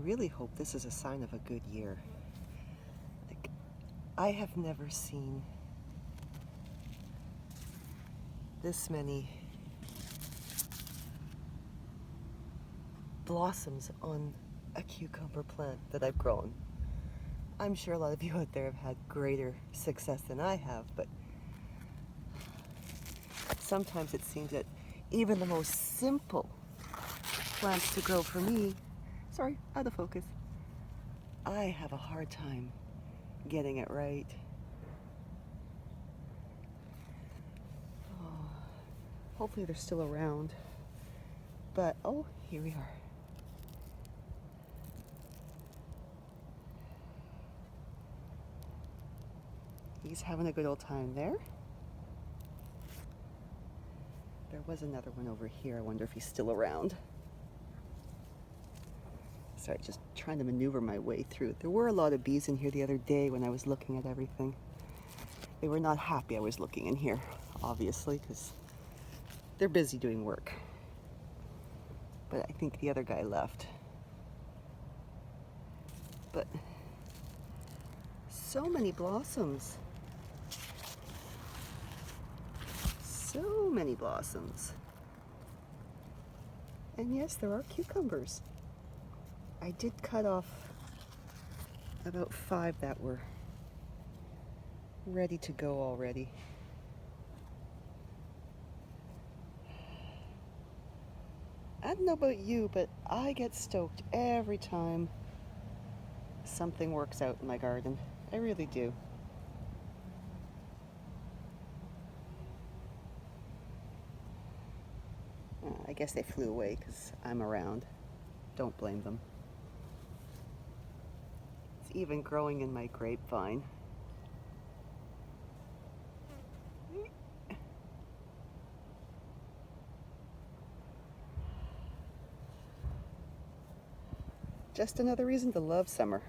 really hope this is a sign of a good year. Like, I have never seen this many blossoms on a cucumber plant that I've grown. I'm sure a lot of you out there have had greater success than I have, but sometimes it seems that even the most simple plants to grow for me, sorry, out of focus, I have a hard time getting it right. Oh, hopefully they're still around, but oh, here we are. He's having a good old time there. There was another one over here. I wonder if he's still around. Sorry, just trying to maneuver my way through. There were a lot of bees in here the other day when I was looking at everything. They were not happy I was looking in here, obviously, because they're busy doing work. But I think the other guy left. But so many blossoms. So many blossoms. And yes, there are cucumbers. I did cut off about 5 that were ready to go already. I don't know about you, but I get stoked every time something works out in my garden. I really do. I guess they flew away because I'm around. Don't blame them. It's even growing in my grapevine. Just another reason to love summer.